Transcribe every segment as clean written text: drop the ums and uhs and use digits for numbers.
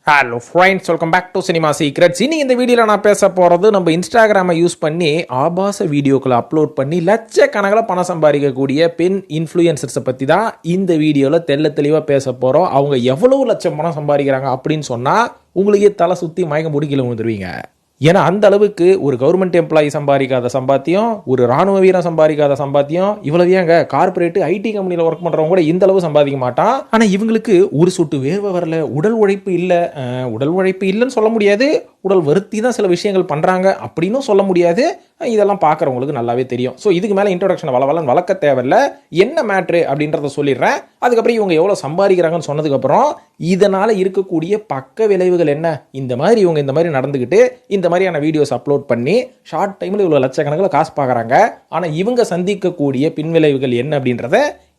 Hello friends, welcome back to cinema secrets. இன்னைக்கு இந்த வீடியோவில் நான் பேச போகிறது நம்ம இன்ஸ்டாகிராமை யூஸ் பண்ணி ஆபாச வீடியோக்களை அப்லோட் பண்ணி லட்சக்கணக்கில் பணம் சம்பாதிக்கக்கூடிய பெண் இன்ஃப்ளூயன்சர்ஸை பற்றி தான் இந்த வீடியோவில் தெளிவாக பேச போகிறோம். அவங்க எவ்வளவு லட்சம் பணம் சம்பாதிக்கிறாங்க அப்படின்னு சொன்னால் உங்களுக்கே தலை சுற்றி மயக்கம் போட்டு கீழே விழுந்துருவீங்க. ஏன்னா அந்த அளவுக்கு ஒரு கவர்மெண்ட் எம்ப்ளாயி சம்பாதிக்காத சம்பாத்தியம், ஒரு ராணுவ வீரன் சம்பாதிக்காத சம்பாத்தியம், இவ்வளவு ஏங்க கார்பரேட் ஐடி கம்பெனியில் ஒர்க் பண்ணுறவங்க கூட இந்த அளவு சம்பாதிக்க மாட்டான். ஆனால் இவங்களுக்கு ஒரு சொட்டு வேர்வை வரல, உடல் உழைப்பு இல்லை. உடல் உழைப்பு இல்லைன்னு சொல்ல முடியாது, உடல் வருத்தி தான் சில விஷயங்கள் பண்ணுறாங்க அப்படின்னும் சொல்ல முடியாது. இதெல்லாம் பார்க்குறவங்களுக்கு நல்லாவே தெரியும். ஸோ இதுக்கு மேலே இன்ட்ரோடக்ஷன் வளர்க்க தேவையில்லை. என்ன மேட்ரு அப்படின்றத சொல்லிடுறேன். அதுக்கப்புறம் இவங்க எவ்வளோ சம்பாதிக்கிறாங்கன்னு சொன்னதுக்கப்புறம் இதனால் இருக்கக்கூடிய பக்க விளைவுகள் என்ன, இந்த மாதிரி இவங்க இந்த மாதிரி நடந்துக்கிட்டு இந்த மாதிரியான வீடியோஸ் அப்லோட் பண்ணி ஷார்ட் டைமில் இவ்வளோ லட்சக்கணக்கில் காசு பார்க்குறாங்க. ஆனால் இவங்க சந்திக்கக்கூடிய பின்விளைவுகள் என்ன அப்படின்றத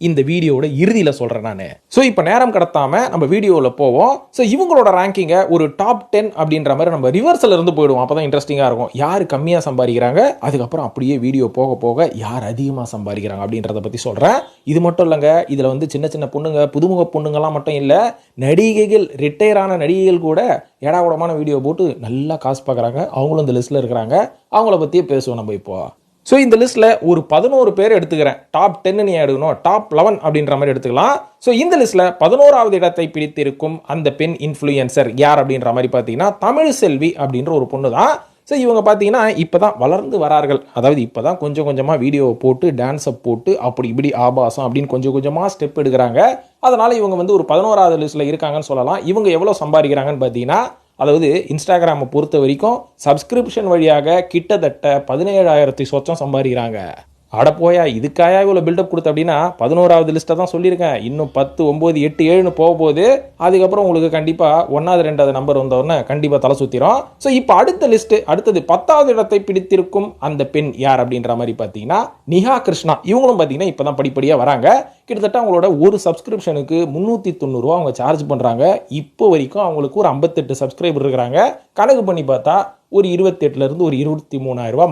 இந்த வீடியோவோட இறுதியில் சொல்கிறேன் நான். ஸோ இப்போ நேரம் கடத்தாமல் நம்ம வீடியோவில் போவோம். ஸோ இவங்களோட ரேங்கிங்கை ஒரு டாப் 10 அப்படின்ற மாதிரி நம்ம ரிவர்ஸில் இருந்து போயிடுவோம். அப்போ தான் இன்ட்ரெஸ்டிங்காக இருக்கும். யார் கம்மியாக சம்பாதிக்கிறாங்க, அதுக்கப்புறம் அப்படியே வீடியோ போக போக யார் அதிகமாக சம்பாதிக்கிறாங்க அப்படின்றத பற்றி சொல்கிறேன். இது மட்டும் இல்லைங்க, இதில் வந்து சின்ன சின்ன பொண்ணுங்க, புதுமுக பொண்ணுங்கள்லாம் மட்டும் இல்லை, நடிகைகள், ரிட்டையர் ஆன நடிகைகள் கூட ஏடாகூடமான வீடியோ போட்டு நல்லா காசு பார்க்குறாங்க. அவங்களும் இந்த லிஸ்ட்டில் இருக்கிறாங்க. அவங்கள பற்றியே பேசுவோம் நம்ம இப்போ. ஸோ இந்த லிஸ்ட்டில் ஒரு 11 பேர் எடுத்துக்கிறேன். டாப் 10 நீ எடுக்கணும், டாப் 11 அப்படின்ற மாதிரி எடுத்துக்கலாம். ஸோ இந்த லிஸ்ட்டில் 11வது இடத்தை பிடித்திருக்கும் அந்த பெண் இன்ஃப்ளூயன்சர் யார் அப்படின்ற மாதிரி பார்த்தீங்கன்னா தமிழ்செல்வி அப்படின்ற ஒரு பொண்ணு தான். ஸோ இவங்க பார்த்தீங்கன்னா இப்போ தான் வளர்ந்து வரார்கள். அதாவது இப்போ தான் கொஞ்சம் கொஞ்சமாக வீடியோவை போட்டு டான்ஸை போட்டு அப்படி இப்படி ஆபாசம் அப்படின்னு கொஞ்சம் கொஞ்சமாக ஸ்டெப் எடுக்கிறாங்க. அதனால் இவங்க வந்து ஒரு 11வது லிஸ்ட்டில் இருக்காங்கன்னு சொல்லலாம். இவங்க எவ்வளோ சம்பாதிக்கிறாங்கன்னு பார்த்தீங்கன்னா, அதாவது இன்ஸ்டாகிராமை பொறுத்த வரைக்கும் சப்ஸ்கிரிப்ஷன் வழியாக கிட்டத்தட்ட 17,000 சொச்சம் சம்பாதிக்கிறாங்க. அடப்போயா, இதுக்காயா இவ்வளோ பில்டப் கொடுத்த அப்படின்னா 11வது லிஸ்ட்டை தான் சொல்லியிருக்கேன். இன்னும் 10, 9, 8, 7ன்னு போக போகுது. அதுக்கப்புறம் உங்களுக்கு கண்டிப்பாக 1வது 2வது நம்பர் வந்தோடனே கண்டிப்பாக தலை சுற்றிடும். ஸோ இப்போ அடுத்த லிஸ்ட்டு, அடுத்தது 10வது இடத்தை பிடித்திருக்கும் அந்த பெண் யார் அப்படின்ற மாதிரி பார்த்தீங்கன்னா நிஹா கிருஷ்ணா. இவங்களும் பார்த்தீங்கன்னா இப்போ தான் படிப்படியாக வராங்க. கிட்டத்தட்ட அவங்களோட ஒரு சப்ஸ்கிரிப்ஷனுக்கு 390 ரூபா அவங்க சார்ஜ் பண்ணுறாங்க. இப்போ வரைக்கும் அவங்களுக்கு ஒரு 58 சப்ஸ்கிரைபர் இருக்கிறாங்க. கணக்கு பண்ணி பார்த்தா ஒரு 28,000 ஒரு 23,000 ரூபா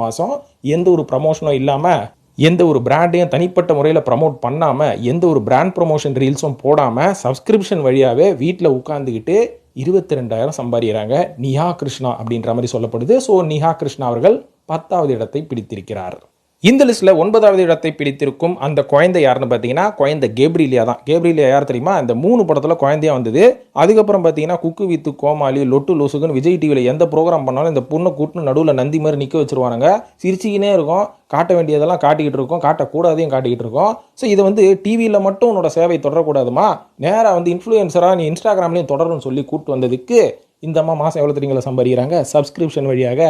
மாதம் எந்த ஒரு ப்ரமோஷனும் இல்லாமல், எந்த ஒரு பிராண்டையும் தனிப்பட்ட முறையில் ப்ரமோட் பண்ணாமல், எந்த ஒரு பிராண்ட் ப்ரமோஷன் ரீல்ஸும் போடாமல் சப்ஸ்கிரிப்ஷன் வழியாகவே வீட்டில் உட்காந்துக்கிட்டு 22,000 சம்பாதிக்கிறாங்க நிஹா கிருஷ்ணா அப்படின்ற மாதிரி சொல்லப்படுது. ஸோ நிஹா கிருஷ்ணா அவர்கள் 10வது இடத்தை பிடித்திருக்கிறார். இந்த லிஸ்ட்டில் 9வது இடத்தை பிடித்திருக்கும் அந்த குழந்தை யாருன்னு பார்த்தீங்கன்னா குழந்தை கேப்ரியலியா தான். கேப்ரியலியா யார் தெரியுமா? இந்த 3 படத்தில் குழந்தையாக வந்தது. அதுக்கப்புறம் பார்த்தீங்கன்னா குக்கு வித்து கோமாளி, லொட்டு லொசுக்குன்னு விஜய் டிவியில் எந்த ப்ரோக்ராம் பண்ணாலும் இந்த பொண்ணை கூட்டுன்னு நடுவில் நந்தி மாதிரி நிற்க வச்சுருவானுங்க. சிரிச்சிக்கினே இருக்கும், காட்ட வேண்டியதெல்லாம் காட்டிக்கிட்டு இருக்கோம், காட்டக்கூடாதையும் காட்டிக்கிட்டு இருக்கோம். ஸோ இதை வந்து டிவியில் மட்டும் உன்னோட சேவை தொடரக்கூடாதுமா, நேராக வந்து இன்ஃப்ளூயன்சராக நீ இன்ஸ்டாகிராம்லேயும் தொடரும்னு சொல்லி கூப்பிட்டு வந்ததுக்கு இந்த அம்மா மாதம் எவ்வளோ தெரியுங்களா சம்பாதிக்கிறாங்க? சப்ஸ்கிரிப்ஷன் வழியாக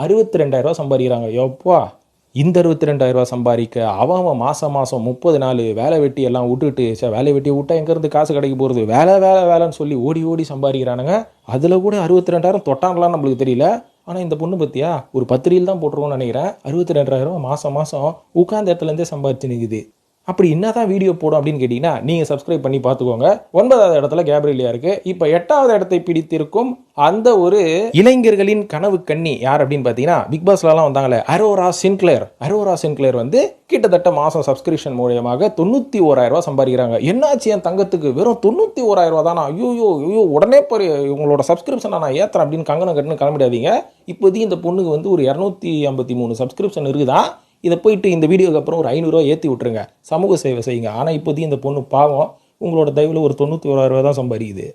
62,000 ரூபா சம்பாதிக்கிறாங்க. எப்பா, இந்த 62,000 ரூபா சம்பாதிக்க அவன் மாதம் 30 நாள் வேலை வெட்டி எல்லாம் விட்டுட்டு, வேலை வெட்டி விட்டா எங்கேருந்து காசு கிடைக்க போகிறது, வேலைன்னு சொல்லி ஓடி சம்பாதிக்கிறானுங்க. அதில் கூட 62,000 தொட்டாங்களான்னு நம்மளுக்கு தெரியல. ஆனால் இந்த பொண்ணு பற்றியா ஒரு 10 ரீல் தான் போட்டுருவோம்னு நினைக்கிறேன். 62,000 ரூபா மாதம் உட்காந்த இடத்துலேருந்தே சம்பாதிச்சு நிற்குது. அப்படி என்ன தான் வீடியோ போடும் அப்படின்னு கேட்டிங்கன்னா நீங்கள் சப்ஸ்கிரைப் பண்ணி பார்த்துக்கோங்க. 9வது இடத்துல கேப்ரியலியா இருக்குது. இப்போ 8வது இடத்தை பிடித்திருக்கும் அந்த ஒரு இளைஞர்களின் கனவு கண்ணி யார் அப்படின்னு பார்த்தீங்கன்னா பிக் பாஸ்லாம் வந்தாங்களே, அரோரா சின்க்ளேர் வந்து கிட்டத்தட்ட மாதம் சப்ஸ்கிரிப்ஷன் மூலியமாக 91,000 ரூபா சம்பாதிக்கிறாங்க. என்னாச்சு என் தங்கத்துக்கு வெறும் 91,000 ரூபா தானா? ஐயோ உடனே போய் உங்களோட சப்ஸ்கிரிப்ஷன் நான் ஏற்றுறேன் அப்படின்னு கங்கணம் கட்டுன்னு கிளம்பிடாதீங்க. இப்போதைக்கு இந்த பொண்ணுக்கு வந்து ஒரு 253 சப்ஸ்கிரிப்ஷன் இருக்குதான். இதை போயிட்டு இந்த வீடியோக்கு அப்புறம் ஒரு 500 ரூபா ஏற்றி விட்டுருங்க, சமூக சேவை செய்யுங்க. ஆனால் இப்போதைக்கு இந்த பொண்ணு பாவம் உங்களோட தயவில் ஒரு 91,000 ரூபா தான் சம்பாதிக்குது.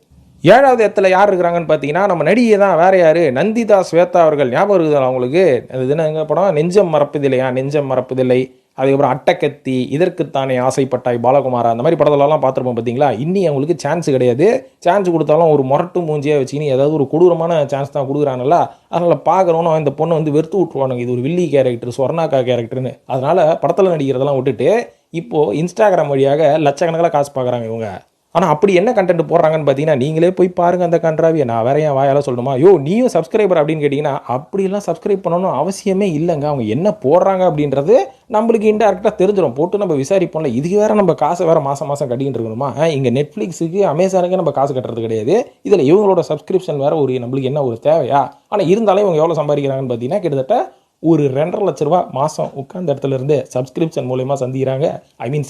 7வது இடத்துல யார் இருக்கிறாங்கன்னு பார்த்தீங்கன்னா நம்ம நடிகை தான், வேற யார், நந்திதா ஸ்வேதா அவர்கள். ஞாபகம் இருக்குதா அவங்களுக்கு? அது என்ன எங்கள் படம், நெஞ்சம் மறப்பதில்லை, அதுக்கப்புறம் அட்டக்கத்தி, இதற்குத்தானே ஆசைப்பட்டாய், பாலகுமாரா, அந்த மாதிரி படத்துலலாம் பார்த்துருப்போம் பார்த்தீங்களா. இன்னி அவங்களுக்கு சான்ஸ் கிடையாது. சான்ஸ் கொடுத்தாலும் ஒரு முரட்டு மூஞ்சியாக வச்சுக்கின்னு ஏதாவது ஒரு கொடூரமான சான்ஸ் தான் கொடுக்குறாங்கல்ல. அதனால் பார்க்குறோன்னு இந்த பொண்ணை வந்து வெறுத்து விட்டுருவானுங்க, இது ஒரு வில்லி கேரக்டர், சொர்ணாக்கா கேரக்டர்னு. அதனால் படத்தில் நடிக்கிறதெல்லாம் விட்டுட்டு இப்போது இன்ஸ்டாகிராம் வழியாக லட்சக்கணக்கில் காசு பார்க்குறாங்க இவங்க. ஆனால் அப்படி என்ன கண்டென்ட் போடுறாங்கன்னு பார்த்தீங்கன்னா நீங்களே போய் பாருங்கள் அந்த கன்றாவியை. நான் வேற என் வாயால் சொல்லணுமா? நீயும் சப்ஸ்கிரைபர் அப்படின்னு கேட்டிங்கன்னா அப்படிலாம் சப்ஸ்கிரைப் பண்ணணும் அவசியமே இல்லைங்க. அவங்க என்ன போடுறாங்க அப்படின்றது நம்மளுக்கு இன்டெரக்டாக தெரிஞ்சிடும். போட்டு நம்ம விசாரிப்போம்ல. இதுக்கு வேறு நம்ம காசை வேறு மாதம் கட்டிக்கிட்டு இருக்கணுமா? இங்கே நெட்ஃப்ளிக்ஸுக்கு, அமேசானுக்கு நம்ம காசு கட்டுறது கிடையாது. இதில் இவங்களோட சப்ஸ்கிரிப்ஷன் வேறு ஒரு நம்மளுக்கு என்ன ஒரு தேவையா? ஆனால் இருந்தாலும் இவங்க எவ்வளோ சம்பாதிக்கிறாங்கன்னு பார்த்தீங்கன்னா கிட்டத்தட்ட ஒரு 2.5 லட்ச ரூபா மாதம் உட்கார்ந்த இடத்துல இருந்து சப்ஸ்கிரிப்ஷன் மூலயமா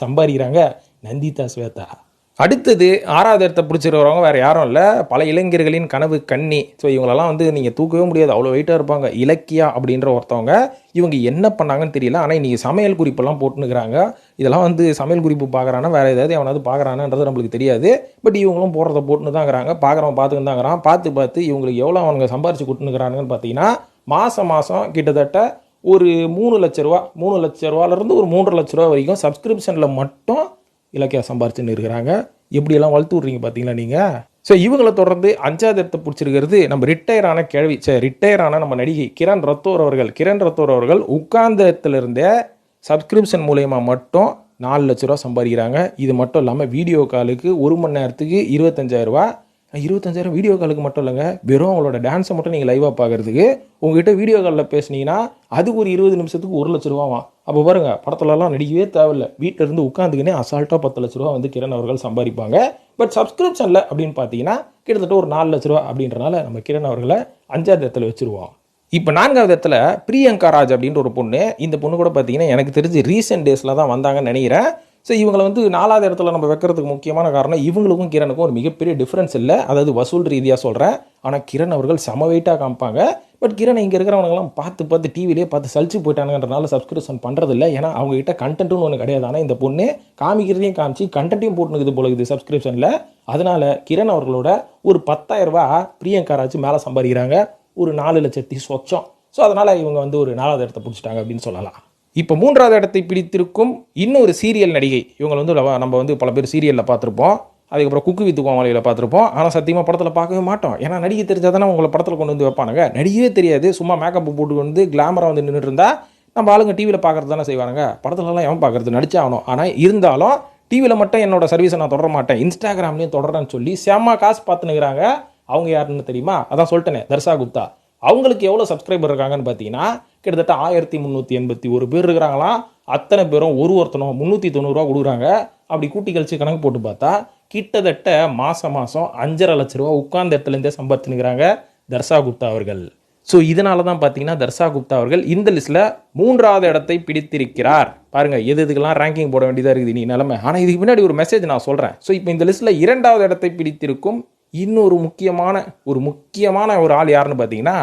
சம்பாதிக்கிறாங்க நந்திதா ஸ்வேதா. அடுத்தது 6வது இடத்த பிடிச்சிருக்கிறவங்க வேறு யாரும் இல்லை, பல இளைஞர்களின் கனவு கன்னி. ஸோ இவங்களெல்லாம் வந்து நீங்கள் தூக்கவே முடியாது, அவ்வளோ வெயிட்டாக இருப்பாங்க. இலக்கியா அப்படின்ற ஒருத்தவங்க, இவங்க என்ன பண்ணாங்கன்னு தெரியல, ஆனால் இன்றைக்கி சமையல் குறிப்பெல்லாம் போட்டுனுக்கிறாங்க. இதெல்லாம் வந்து சமையல் குறிப்பு பார்க்குறானா வேறு ஏதாவது எவனாவது பார்க்குறானான்றது நம்மளுக்கு தெரியாது. பட் இவங்களும் போடுறத போட்டுன்னு தான் இருக்கிறாங்க, பார்க்குறவன் பார்த்துன்னு தான் இருக்கிறான். பார்த்து இவங்களுக்கு எவ்வளோ அவங்க சம்பாரிச்சு கொடுத்துனுக்கிறாங்கன்னு பார்த்தீங்கன்னா, மாதம் கிட்டத்தட்ட ஒரு 3 லட்ச ரூபா, 3 லட்ச ரூபாலேருந்து ஒரு 3.5 லட்ச ரூபா வரைக்கும் சப்ஸ்கிரிப்ஷனில் மட்டும் இலக்கியா சம்பாரிச்சுன்னு இருக்கிறாங்க. எப்படியெல்லாம் வளர்த்து விட்றீங்க பார்த்தீங்களா நீங்கள். ஸோ இவங்களை தொடர்ந்து 5வது இடத்தை பிடிச்சிருக்கிறது நம்ம ரிட்டையர் ஆன நம்ம நடிகை கிரண் ரத்தோர் அவர்கள் உட்கார்ந்த இடத்துலேருந்தே சப்ஸ்கிரிப்ஷன் மூலயமா மட்டும் 4 லட்ச ரூபா சம்பாதிக்கிறாங்க. இது மட்டும் இல்லாமல் வீடியோ காலுக்கு 1 மணி நேரத்துக்கு 25,000 ரூபா. 25,000 வீடியோ காலுக்கு மட்டும் இல்லைங்க, வெறும் அவங்களோட டான்ஸை மட்டும் நீங்கள் லைவாக பார்க்குறதுக்கு உங்ககிட்ட வீடியோ காலில் பேசுனீங்கன்னா அதுக்கு ஒரு 20 நிமிஷத்துக்கு 1 லட்ச ரூபாவாம். அப்போ பாருங்கள், படத்துலலாம் நடிக்கவே தேவையில்லை, வீட்டில் இருந்து உட்காந்துக்கினே அசால்ட்டாக 10 லட்ச ரூபா வந்து கிரண் அவர்கள் சம்பாதிப்பாங்க. பட் சப்ஸ்கிரிப்ஷனில் அப்படின்னு பார்த்தீங்கன்னா கிட்டத்தட்ட ஒரு 4 லட்ச ரூபா அப்படின்றனால நம்ம கிரண் அவர்களை 5வது இடத்துல வச்சுருவோம். இப்போ 4வது இடத்துல பிரியங்கா ராஜ் அப்படின்ற ஒரு பொண்ணு. இந்த பொண்ணு கூட பார்த்தீங்கன்னா எனக்கு தெரிஞ்சு ரீசெண்ட் டேஸில் தான் வந்தாங்கன்னு நினைக்கிறேன். ஸோ இவங்களை வந்து 4வது இடத்துல நம்ம வைக்கிறதுக்கு முக்கியமான காரணம், இவங்களுக்கும் கிரணுக்கும் ஒரு மிகப்பெரிய டிஃப்ரென்ஸ் இல்லை, அதாவது வசூல் ரீதியாக சொல்கிறேன். ஆனால் கிரண் அவர்கள் செம வெயிட்டாக காமிப்பாங்க. பட் கிரண் இங்கே இருக்கிறவங்களாம் பார்த்து டிவிலே பார்த்து சலிச்சு போயிட்டானுன்றனால சப்ஸ்கிரிப்ஷன் பண்ணுறதில்ல. ஏன்னா அவங்ககிட்ட கண்டென்ட்னு ஒன்று கிடையாது. ஆனால் இந்த பொண்ணு காமிக்கிறதையும் காமிச்சு கண்டென்ட்டையும் போட்டுனுக்குது போல இருக்குது சப்ஸ்கிரிப்ஷனில். அதனால் கிரண் அவர்களோட ஒரு 10,000 ரூபா பிரியங்கா ராஜ் மேலே சம்பாதிக்கிறாங்க, ஒரு 4 லட்சத்தி சொச்சம். ஸோ அதனால் இவங்க வந்து ஒரு 4வது இடத்தை பிடிச்சிட்டாங்க அப்படின்னு சொல்லலாம். இப்போ 3வது இடத்தை பிடித்திருக்கும் இன்னொரு சீரியல் நடிகை. இவங்க வந்து நம்ம வந்து பல பேர் சீரியலில் பார்த்துருப்போம், அதுக்கப்புறம் குக்கு வித்து கோமாளியில் பார்த்துருப்போம். ஆனால் சத்தியமாக படத்தில் பார்க்கவே மாட்டோம். ஏன்னா நடிகை தெரிஞ்சால் தானே உங்களை படத்தில் கொண்டு வந்து வைப்பானுங்க. நடிகவே தெரியாது, சும்மா மேக்கப் போட்டு வந்து கிளாமராக வந்து நின்றுட்டு இருந்தால் நம்ம ஆளுங்க டிவியில் பார்க்குறது தானே செய்வானுங்க. படத்துலலாம் எவன் பார்க்குறது, நடிச்சாகணும். ஆனால் இருந்தாலும் டிவியில் மட்டும் என்னோட சர்வீஸை நான் தொடர மாட்டேன், இன்ஸ்டாகிராம்லேயும் தொடர்றேன்னு சொல்லி செம்ம காசு பார்த்துனுக்கிறாங்க. அவங்க யாருன்னு தெரியுமா? அதான் சொல்லிட்டேனே, தர்ஷா குப்தா. அவங்களுக்கு எவ்வளோ சப்ஸ்கிரைபர் இருக்காங்கன்னு பார்த்தீங்கன்னா கிட்டத்தட்ட 1381 பேர் இருக்கிறாங்களாம். அத்தனை பேரும் ஒருத்தனும் 390 ரூபா கொடுக்குறாங்க. அப்படி கூட்டி கழிச்சு கணக்கு போட்டு பார்த்தா கிட்டத்தட்ட மாதம் 5.5 லட்ச ரூபா உட்கார்ந்த இடத்துலேருந்தே சம்பாதிச்சுனுக்கிறாங்க தர்ஷா குப்தா அவர்கள். ஸோ இதனால தான் பார்த்தீங்கன்னா தர்ஷா குப்தா அவர்கள் இந்த லிஸ்ட்டில் 3வது இடத்தை பிடித்திருக்கிறார். பாருங்கள், எதுக்கெல்லாம் ரேங்கிங் போட வேண்டியதாக இருக்குது நீ நிலைமை. ஆனால் இதுக்கு முன்னாடி ஒரு மெசேஜ் நான் சொல்கிறேன். ஸோ இப்போ இந்த லிஸ்ட்டில் 2வது இடத்தை பிடித்திருக்கும் இன்னொரு முக்கியமான ஒரு ஆள் யாருன்னு பார்த்தீங்கன்னா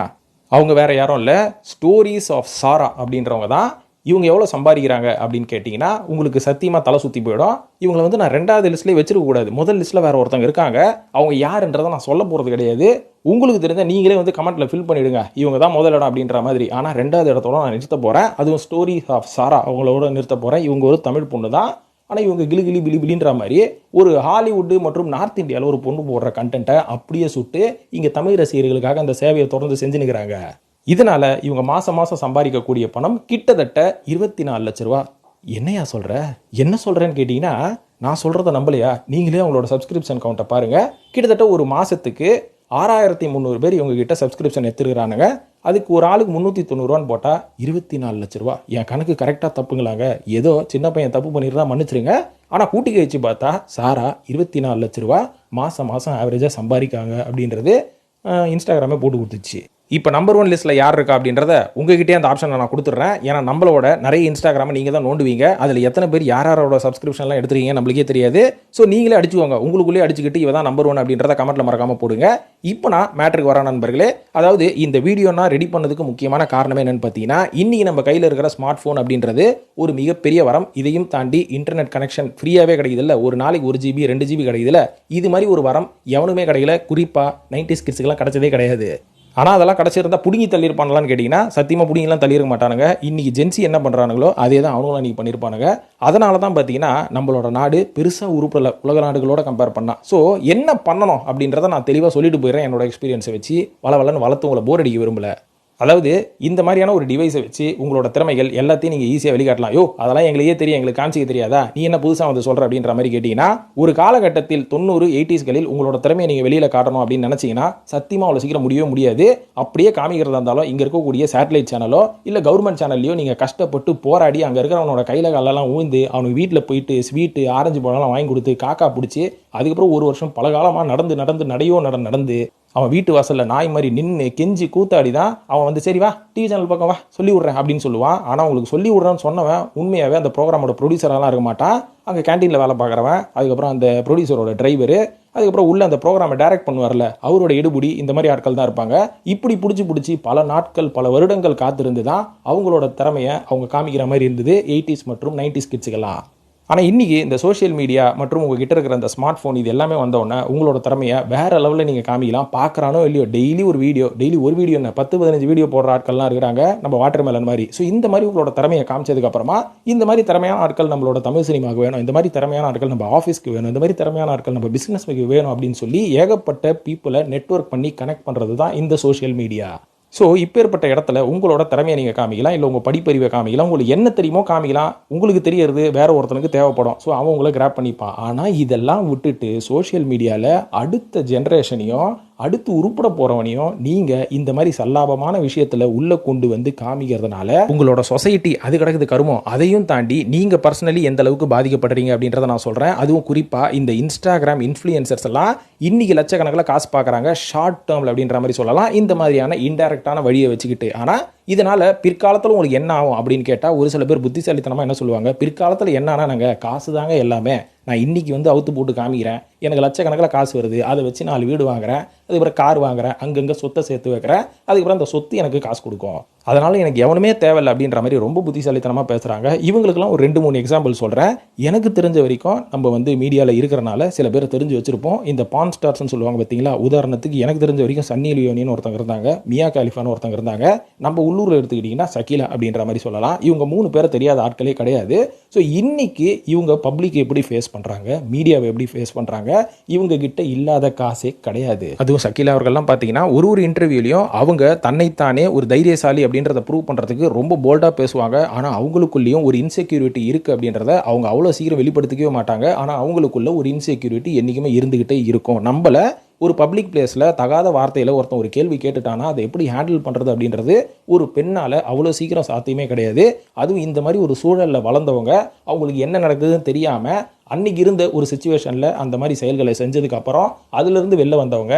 அவங்க வேறு யாரும் இல்லை, ஸ்டோரிஸ் ஆஃப் சாரா அப்படின்றவங்க தான். இவங்க எவ்வளோ சம்பாதிக்கிறாங்க அப்படின்னு கேட்டிங்கன்னா உங்களுக்கு சத்தியமாக தலை சுற்றி போயிடும். இவங்களை வந்து நான் 2வது லிஸ்ட்லேயே வச்சிருக்கக்கூடாது. முதல் லிஸ்ட்டில் வேறு ஒருத்தவங்க இருக்காங்க. அவங்க யாருன்றதை நான் சொல்ல போகிறது கிடையாது. உங்களுக்கு தெரிஞ்சால் நீங்களே வந்து கமெண்ட்டில் ஃபில் பண்ணிவிடுங்க, இவங்க தான் முதல் இடம் அப்படின்ற மாதிரி. ஆனால் 2வது இடத்தோட நான் நிறுத்த போகிறேன். அதுவும் ஸ்டோரிஸ் ஆஃப் சாரா அவங்களோட நிறுத்த போகிறேன். இவங்க ஒரு தமிழ் பொண்ணு தான். ஆனால் இவங்க பிலிபிலின்ற மாதிரி ஒரு ஹாலிவுட்டு மற்றும் நார்த் இந்தியாவில் ஒரு பொண்ணு போடுற கண்டென்ட்டை அப்படியே சுட்டு இங்கே தமிழ் ரசிகர்களுக்காக அந்த சேவையை தொடர்ந்து செஞ்சுனுக்கிறாங்க. இதனால் இவங்க மாதம் சம்பாதிக்கக்கூடிய பணம் கிட்டத்தட்ட 24 லட்ச ரூபா. என்னையா சொல்கிற, என்ன சொல்கிறேன்னு கேட்டிங்கன்னா நான் சொல்கிறத நம்பலையா? நீங்களே அவங்களோட சப்ஸ்கிரிப்ஷன் கவுண்ட்டை பாருங்கள். கிட்டத்தட்ட ஒரு மாதத்துக்கு 6,300 பேர் இவங்ககிட்ட சப்ஸ்கிரிப்ஷன் எடுத்துருக்கிறானுங்க. அதுக்கு ஒரு ஆளுக்கு 390 ரூபான்னு போட்டால் 24 லட்ச ரூபா. என் கணக்கு கரெக்டாக தப்புங்களாங்க, ஏதோ சின்ன பையன் தப்பு பண்ணிட்டு தான் மன்னிச்சிருங்க. ஆனால் கூட்டி கழிச்சு பார்த்தா சாரா 24 லட்ச ரூபா மாதம் ஆவரேஜாக சம்பாதிக்காங்க அப்படின்றது இன்ஸ்டாகிராமே போட்டு கொடுத்துச்சு. இப்போ நம்பர் 1 லிஸ்ட்டில் யார் இருக்கா அப்படின்றத உங்ககிட்டே அந்த ஆப்ஷனை நான் கொடுத்துட்றேன். ஏன்னா நம்மளோட நிறைய இன்ஸ்டாகிராமை நீங்கள் தான் நோண்டுவீங்க. அதில் எத்தனை பேர் யாரோட சப்ஸ்கிரிப்ஷன்லாம் எடுத்துருக்கீங்க நம்மளுக்கே தெரியாது. ஸோ நீங்களே அடிச்சுக்கோங்க, உங்களுக்குள்ளே அடிச்சுக்கிட்டு இவ தான் நம்பர் 1 அப்படின்றத கமெண்ட்டில் மறக்காமல் போடுங்க. இப்போ நான் மேட்ருக்கு வரேன் நண்பர்களே. அதாவது இந்த வீடியோ நான் ரெடி பண்ணதுக்கு முக்கியமான காரணமே என்னென்னு பார்த்தீங்கன்னா, இன்றைக்கி நம்ம கையில் இருக்கிற ஸ்மார்ட் ஃபோன் அப்படின்றது ஒரு மிகப்பெரிய வரம். இதையும் தாண்டி இன்டர்நெட் கனெக்ஷன் ஃப்ரீயாகவே கிடைக்குதில்ல, ஒரு நாளைக்கு 1 GB 2 GB கிடைக்குதில்ல. இது மாதிரி ஒரு வரம் எவனுமே கிடைக்கல, குறிப்பாக 90s கிட்ஸுக்கெல்லாம் கிடைச்சதே கிடையாது. ஆனால் அதெல்லாம் கிடச்சிருந்தா பிடுங்கி தள்ளியிருப்பானலான்னு கேட்டிங்கன்னா சத்தியமாக பிடிங்கலாம் தள்ளியிருக்க மாட்டானுங்க. இன்றைக்கி ஜென்சி என்ன பண்ணுறானுங்களோ அதே தான் அவங்களும் இன்றைக்கி பண்ணியிருப்பானுங்க. அதனால தான் பார்த்தீங்கன்னா நம்மளோட நாடு பெருசாக உருப்படலை உலக நாடுகளோட கம்பேர் பண்ணால். ஸோ என்ன பண்ணணும் அப்படின்றத நான் தெளிவாக சொல்லிட்டு போயிடுறேன். என்னோட எக்ஸ்பீரியன்ஸை வச்சு வளவலன்னு வளர்த்து உங்களை போர் அடிக்க விரும்பலை. அதாவது இந்த மாதிரியான ஒரு டிவைஸை வச்சு உங்களோட திறமைகள் எல்லாத்தையும் நீங்கள் ஈஸியாக வெளிக்காட்டலாம். அதெல்லாம் எங்களுக்கே தெரியும், எங்களுக்கு காமிச்சிக்க தெரியாதா, நீ என்ன புதுசாக வந்து சொல்கிற அப்படின்ற மாதிரி கேட்டிங்கன்னா, ஒரு காலகட்டத்தில் 90s 80sகளில் உங்களோட திறமையை நீங்கள் வெளியில் காட்டணும் அப்படின்னு நினச்சிங்கன்னா சத்தியமாக அவ்வளோ சீக்கிரம் முடியவே முடியாது. அப்படியே காமிக்கிறதா இருந்தாலும் இங்கே இருக்கக்கூடிய சேட்டலைட் சேனலோ இல்லை கவர்மெண்ட் சேனல்லையோ நீங்கள் கஷ்டப்பட்டு போராடி அங்கே இருக்கிறவனோட கையில் காலெல்லாம் ஊழ்ந்து அவனுக்கு வீட்டில் போயிட்டு ஸ்வீட்டு ஆரஞ்சு பழம்லாம் வாங்கி கொடுத்து காக்கா பிடிச்சி அதுக்கப்புறம் ஒரு வருஷம் பல காலமாக நடந்து நடையோ நடந்து அவன் வீட்டு வாசலில் நாய் மாதிரி நின்று கெஞ்சி கூத்தாடி தான் அவன் வந்து சரி வா டிவி சேனல் பக்கம் வா சொல்லி விட்றேன் அப்படின்னு சொல்லுவான். ஆனால் அவங்களுக்கு சொல்லி விட்றேன்னு சொன்னவன் உண்மையாகவே அந்த ப்ரோக்ராமோட ப்ரொடியூசரெலாம் இருக்க மாட்டான். அங்கே கேன்டீனில் வேலை பார்க்குறவன், அதுக்கப்புறம் அந்த ப்ரொடியூசரோட டிரைவரு, அதுக்கப்புறம் உள்ள அந்த ப்ரோக்ராமை டைரக்ட் பண்ணுவார்ல அவரோட எடுபடி, இந்த மாதிரி ஆட்கள் தான் இருப்பாங்க. இப்படி பிடிச்சி பல நாட்கள் பல வருடங்கள் காத்திருந்து தான் அவங்களோட திறமையை அவங்க காமிக்கிற மாதிரி இருந்தது 80s மற்றும் 90s கிட்ஸுக்கெல்லாம். ஆனால் இன்றைக்கி இந்த சோஷியல் மீடியா மற்றும் உங்கள் கிட்ட இருக்கிற அந்த ஸ்மார்ட் ஃபோன் இது எல்லாமே வந்தோடனே உங்களோட திறமையை வேறு லெவலில் நீங்கள் காமிக்கலாம். பார்க்குறானோ இல்லையோ டெய்லி ஒரு வீடியோ என்ன 10-15 வீடியோ போடுற ஆட்கள்லாம் இருக்கிறாங்க நம்ம வாட்டர் மேலன் மாதிரி. ஸோ இந்த மாதிரி உங்களோட திறமையை காமிச்சதுக்கப்புறமா இந்த மாதிரி திறமையான ஆட்கள் நம்மளோட தமிழ் சினிமாவுக்கு வேணும், இந்த மாதிரி திறமையான ஆட்கள் நம்ம ஆஃபீஸ்க்கு வேணும், இந்த மாதிரி திறமையான ஆட்கள் நம்ம பிஸ்னஸ்க்கு வேணும் அப்படின்னு சொல்லி ஏகப்பட்ட பீப்புளை நெட்வொர்க் பண்ணி கனெக்ட் பண்ணுறது தான் இந்த சோஷியல் மீடியா. ஸோ இப்பேற்பட்ட இடத்துல உங்களோட திறமையை நீங்கள் காமிக்கலாம், இல்லை உங்கள் படிப்பறிவை காமிக்கலாம், உங்களுக்கு என்ன தெரியுமோ காமிக்கலாம். உங்களுக்கு தெரியறது வேற ஒருத்தனுக்கு தேவைப்படும், ஸோ அவன் உங்களை கிராப் பண்ணிப்பான். ஆனால் இதெல்லாம் விட்டுட்டு சோஷியல் மீடியாவில் அடுத்த ஜென்ரேஷனையும் அடுத்து உருப்பட போகிறவனையும் நீங்கள் இந்த மாதிரி சல்லாபமான விஷயத்தில் உள்ளே கொண்டு வந்து காமிக்கிறதுனால உங்களோட சொசைட்டி அது கிடக்குது கருமம். அதையும் தாண்டி நீங்கள் பர்சனலி எந்த அளவுக்கு பாதிக்கப்படுறீங்க அப்படின்றத நான் சொல்கிறேன். அதுவும் குறிப்பாக இந்த இன்ஸ்டாகிராம் இன்ஃப்ளூயன்சர்ஸ் எல்லாம் இன்றைக்கி லட்சக்கணக்கில் காசு பார்க்குறாங்க ஷார்ட் டேர்மில் அப்படின்ற மாதிரி சொல்லலாம், இந்த மாதிரியான இன்டைரக்டான வழியை வச்சுக்கிட்டு. ஆனால் இதனால் பிற்காலத்தில் உங்களுக்கு என்ன ஆகும் அப்படின்னு கேட்டால் ஒரு சில பேர் புத்திசாலித்தனமாக என்ன சொல்லுவாங்க, பிற்காலத்தில் என்னன்னா நாங்கள் காசு தாங்க எல்லாமே, நான் இன்றைக்கி வந்து அவுத்து போட்டு காமிக்கிறேன், எனக்கு லட்சக்கணக்கில் காசு வருது, அதை வச்சு 4 வீடு வாங்குறேன், அதுக்கப்புறம் கார் வாங்குறேன், அங்கங்கே சொத்தை சேர்த்து வைக்கிறேன், அதுக்கப்புறம் அந்த சொத்து எனக்கு காசு கொடுக்கும், அதனால் எனக்கு எவனுமே தேவையில்லை அப்படின்ற மாதிரி ரொம்ப புத்திசாலித்தனமாக பேசுகிறாங்க. இவங்களுக்கெல்லாம் ஒரு 2-3 எக்ஸாம்பிள் சொல்கிறேன். எனக்கு தெரிஞ்ச வரைக்கும் நம்ம வந்து மீடியாவில் இருக்கிறனால சில பேர் தெரிஞ்சு வச்சுருப்போம். இந்த பான் ஸ்டார்ஸ்ன்னு சொல்லுவாங்க பார்த்தீங்களா, உதாரணத்துக்கு எனக்கு தெரிஞ்ச வரைக்கும் சன்னி லியோனின்னு ஒருத்தங்க இருந்தாங்க, மியா காலிஃபான்னு ஒருத்தங்க இருந்தாங்க, நம்ம உள்ளூரில் எடுத்துக்கிட்டிங்கன்னா சகிலா அப்படின்ற மாதிரி சொல்லலாம். இவங்க 3 பேரை தெரியாத ஆட்களே கிடையாது. ஸோ இன்றைக்கி இவங்க பப்ளிக் எப்படி ஃபேஸ் பண்ணுறாங்க, மீடியாவை எப்படி ஃபேஸ் பண்ணுறாங்க, இவங்க கிட்ட இல்லாத காசே கிடையாது. அதுவும் சகிலா அவர்கள்லாம் பார்த்தீங்கன்னா ஒரு இன்டர்வியூலையும் அவங்க தன்னைத்தானே ஒரு தைரியசாலி அப்படின்றத ப்ரூவ் பண்ணுறதுக்கு ரொம்ப போல்டாக பேசுவாங்க. ஆனால் அவங்களுக்குள்ளேயும் ஒரு இன்செக்யூரிட்டி இருக்குது அப்படின்றத அவங்க அவ்வளோ சீக்கிரம் வெளிப்படுத்திக்கவே மாட்டாங்க. ஆனால் அவங்களுக்குள்ள ஒரு இன்செக்யூரிட்டி என்றைக்குமே இருந்துக்கிட்டே இருக்கும். நம்மளை ஒரு பப்ளிக் பிளேஸில் தகாத வார்த்தையில் ஒருத்தன் ஒரு கேள்வி கேட்டுட்டானா அதை எப்படி ஹேண்டில் பண்ணுறது அப்படின்றது ஒரு பெண்ணால் அவ்வளோ சீக்கிரம் சாத்தியமே கிடையாது. அதுவும் இந்த மாதிரி ஒரு சூழலில் வளர்ந்தவங்க அவங்களுக்கு என்ன நடக்குதுன்னு தெரியாமல் அன்றைக்கி இருந்த ஒரு சிச்சுவேஷனில் அந்த மாதிரி செயல்களை செஞ்சதுக்கப்புறம் அதிலிருந்து வெளில வந்தவங்க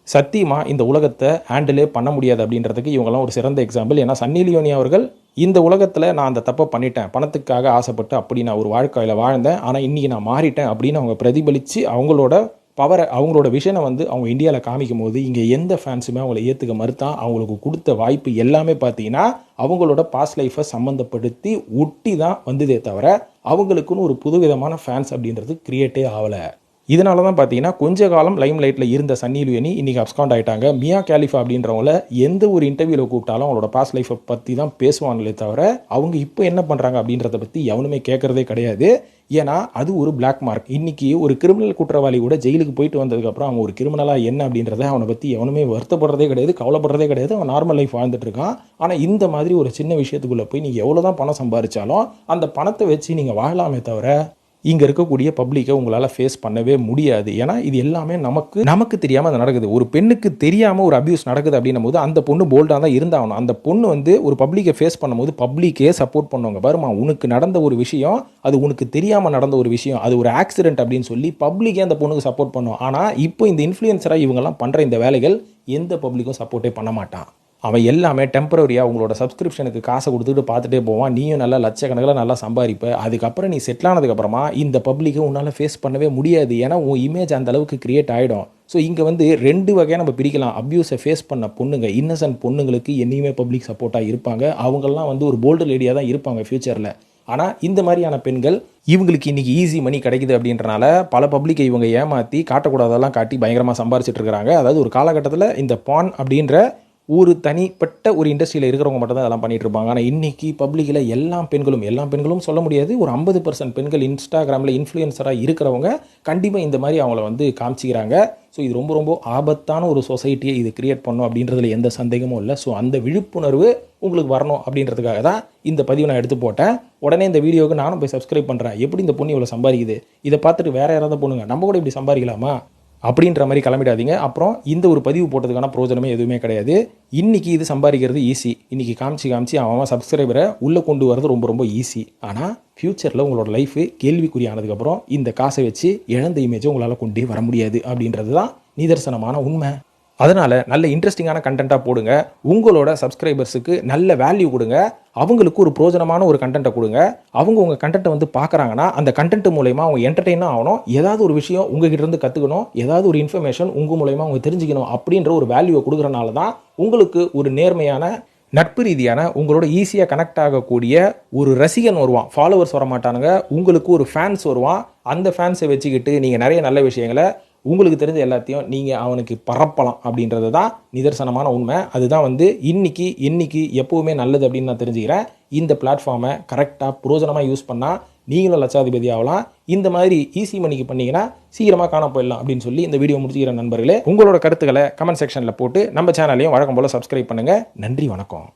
சத்தியமாக இந்த உலகத்தை ஹேண்டிலே பண்ண முடியாது அப்படின்றதுக்கு இவங்கெல்லாம் ஒரு சிறந்த எக்ஸாம்பிள். ஏன்னா சன்னி லியோனி அவர்கள் இந்த உலகத்தில் நான் அந்த தப்பை பண்ணிட்டேன், பணத்துக்காக ஆசைப்பட்டு அப்படி நான் ஒரு வாழ்க்கையில் வாழ்ந்தேன், ஆனால் இன்றைக்கி நான் மாறிட்டேன் அப்படின்னு அவங்க பிரதிபலித்து அவங்களோட பவரை அவங்களோட விஷனை வந்து அவங்க இந்தியாவில் காமிக்கும் போது இங்கே எந்த ஃபேன்ஸுமே அவங்கள ஏற்றுக்க மறுத்தான். அவங்களுக்கு கொடுத்த வாய்ப்பு எல்லாமே பார்த்தீங்கன்னா அவங்களோட பாஸ்ட் லைஃப்பை சம்மந்தப்படுத்தி ஒட்டி தான் வந்ததே தவிர அவங்களுக்குன்னு ஒரு புதுவிதமான ஃபேன்ஸ் அப்படின்றது கிரியேட்டே ஆகலை. இதனால தான் பார்த்தீங்கன்னா கொஞ்ச காலம் லைம் லைட்டில் இருந்த சன்னி லியோனி இன்றைக்கி அப்ஸ்காண்ட் ஆகிட்டாங்க. மியா காலிஃபா அப்படின்றவங்கள எந்த ஒரு இன்டர்வியூவில் கூப்பிட்டாலும் அவங்களோட பாஸ்ட் லைஃப்பை பற்றி தான் பேசுவாங்களே தவிர அவங்க இப்போ என்ன பண்ணுறாங்க அப்படின்றத பற்றி எவனுமே கேட்குறதே கிடையாது. ஏன்னா அது ஒரு பிளாக் மார்க். இன்றைக்கி ஒரு கிரிமினல் குற்றவாளி கூட ஜெயிலுக்கு போயிட்டு வந்ததுக்கப்புறம் அவன் ஒரு கிரிமினலாக என்ன அப்படின்றத அவனை பற்றி எவனுமே வருத்தப்படுறதே கிடையாது, கவலைப்படுறதே கிடையாது. அவன் நார்மல் லைஃப் வாழ்ந்துட்டு இருக்கான். ஆனால் இந்த மாதிரி ஒரு சின்ன விஷயத்துக்குள்ளே போய் நீங்கள் எவ்வளோ தான் பணம் சம்பாதிச்சாலும் அந்த பணத்தை வச்சு நீங்கள் வாழலாமே தவிர இங்கே இருக்கக்கூடிய பப்ளிக்கை உங்களால் ஃபேஸ் பண்ணவே முடியாது. ஏன்னா இது எல்லாமே நமக்கு தெரியாமல் அது நடக்குது. ஒரு பெண்ணுக்கு தெரியாமல் ஒரு அபியூஸ் நடக்குது அப்படின்னும் போது அந்த பொண்ணு போல்டாக தான் இருந்தாகணும். அந்த பொண்ணு வந்து ஒரு பப்ளிக்கை ஃபேஸ் பண்ணும்போது பப்ளிக்கே சப்போர்ட் பண்ணுவாங்க. பாருமா உனக்கு நடந்த ஒரு விஷயம், அது உனக்கு தெரியாமல் நடந்த ஒரு விஷயம், அது ஒரு ஆக்சிடென்ட் அப்படின்னு சொல்லி பப்ளிக்கே அந்த பொண்ணுக்கு சப்போர்ட் பண்ணும். ஆனால் இப்போ இந்த இன்ஃப்ளூயன்சராக இவங்கெல்லாம் பண்ணுற இந்த வேலைகள் எந்த பப்ளிக்கும் சப்போர்ட்டே பண்ண மாட்டான். அவன் எல்லாமே டெம்பரரியாக உங்களோட சப்ஸ்கிரிப்ஷனுக்கு காசை கொடுத்துட்டு பார்த்துட்டே போவான். நீயும் நல்லா லட்சக்கணக்கில் நல்லா சம்பாதிப்ப. அதுக்கப்புறம் நீ செட்டில் ஆனதுக்கப்புறமா இந்த பப்ளிக்கை உன்னால் ஃபேஸ் பண்ணவே முடியாது. ஏன்னா உன் இமேஜ் அந்த அளவுக்கு கிரியேட் ஆகிடும். ஸோ இங்கே வந்து 2 வகையாக நம்ம பிரிக்கலாம். அப்யூஸை ஃபேஸ் பண்ண பொண்ணுங்க, இன்னசென்ட் பொண்ணுங்களுக்கு என்னையுமே பப்ளிக் சப்போர்ட்டாக இருப்பாங்க. அவங்கெல்லாம் வந்து ஒரு போல்டு லேடியாக தான் இருப்பாங்க ஃப்யூச்சரில். ஆனால் இந்த மாதிரியான பெண்கள் இவங்களுக்கு இன்றைக்கி ஈஸி மணி கிடைக்குது அப்படின்றனால பல பப்ளிக்கை இவங்க ஏமாற்றி காட்டக்கூடாதெல்லாம் காட்டி பயங்கரமாக சம்பாரிச்சிட்டு இருக்கிறாங்க. அதாவது ஒரு காலகட்டத்தில் இந்த பான் அப்படின்ற ஒரு தனிப்பட்ட ஒரு இண்டஸ்ட்ரியில் இருக்கிறவங்க மட்டும் தான் அதெல்லாம் பண்ணிகிட்டு இருப்பாங்க. ஆனால் இன்றைக்கி பப்ளிக்கில் எல்லா பெண்களும் சொல்ல முடியாது, ஒரு 50% பெண்கள் இன்ஸ்டாகிராமில் இன்ஃப்ளூயன்சராக இருக்கிறவங்க கண்டிப்பாக இந்த மாதிரி அவங்கள வந்து காமிச்சிக்கிறாங்க. ஸோ இது ரொம்ப ரொம்ப ஆபத்தான ஒரு சொசைட்டியை இது கிரியேட் பண்ணும் அப்படின்றதுல எந்த சந்தேகமும் இல்லை. ஸோ அந்த விழிப்புணர்வு உங்களுக்கு வரணும் அப்படின்றதுக்காக தான் இந்த பதிவை நான் எடுத்து போட்டேன். உடனே இந்த வீடியோவுக்கு நானும் போய் சப்ஸ்கிரைப் பண்ணுறேன். எப்படி இந்த பொண்ணு இவ்வளோ சம்பாதிக்குது, இதை பார்த்துட்டு வேறு யாராவது பொண்ணுங்க நம்ம கூட இப்படி சம்பாதிக்கலாமா அப்படின்ற மாதிரி கிளம்பிடாதீங்க. அப்புறம் இந்த ஒரு பதிவு போட்டதுக்கான பிரயோஜனமே எதுவுமே கிடையாது. இன்றைக்கி இது சம்பாதிக்கிறது ஈஸி. இன்றைக்கி காமிச்சு அவன் சப்ஸ்கிரைபரை உள்ளே கொண்டு வரது ரொம்ப ரொம்ப ஈஸி. ஆனால் ஃப்யூச்சரில் உங்களோட லைஃபு கேள்விக்குறியானதுக்கப்புறம் இந்த காசை வச்சு இழந்த இமேஜை உங்களால் கொண்டு வர முடியாது அப்படின்றது தான் நிதர்சனமான உண்மை. அதனால் நல்ல இன்ட்ரெஸ்டிங்கான கண்டென்ட்டாக போடுங்க. உங்களோட சப்ஸ்கிரைபர்ஸுக்கு நல்ல வேல்யூ கொடுங்க. அவங்களுக்கு ஒரு பிரோஜனமான ஒரு கண்டென்ட்டை கொடுங்க. அவங்க உங்கள் கண்டென்ட்டை வந்து பார்க்குறாங்கன்னா அந்த கண்டென்ட் மூலயமா அவங்க என்டர்டெயினாக ஆகணும். ஏதாவது ஒரு விஷயம் உங்ககிட்ட இருந்து கற்றுக்கணும், ஏதாவது ஒரு இன்ஃபர்மேஷன் உங்கள் மூலயமா அவங்க தெரிஞ்சுக்கணும் அப்படின்ற ஒரு வேல்யூவை கொடுக்குறனால தான் உங்களுக்கு ஒரு நேர்மையான நட்பு ரீதியான உங்களோட ஈஸியாக கனெக்ட் ஆகக்கூடிய ஒரு ரசிகன் வருவான். ஃபாலோவர்ஸ் வர மாட்டானுங்க, உங்களுக்கு ஒரு ஃபேன்ஸ் வருவான். அந்த ஃபேன்ஸை வச்சுக்கிட்டு நீங்கள் நிறைய நல்ல விஷயங்களை உங்களுக்கு தெரிஞ்ச எல்லாத்தையும் நீங்கள் அவனுக்கு பரப்பலாம் அப்படின்றது தான் நிதர்சனமான உண்மை. அதுதான் வந்து இன்னைக்கு எப்போவுமே நல்லது அப்படின்னு நான் தெரிஞ்சுக்கிறேன். இந்த பிளாட்ஃபார்மை கரெக்டாக புரோஜனமாக யூஸ் பண்ணால் நீங்களும் லட்சாதிபதி ஆகலாம். இந்த மாதிரி ஈஸி மணிக்கு பண்ணிங்கன்னா சீக்கிரமாக காண போயிடலாம் அப்படின்னு சொல்லி இந்த வீடியோ முடிச்சுக்கிற நண்பர்களே, உங்களோட கருத்துக்களை கமெண்ட் செக்ஷனில் போட்டு நம்ம சேனலையும் வழக்கம் போல் சப்ஸ்கிரைப் பண்ணுங்கள். நன்றி, வணக்கம்.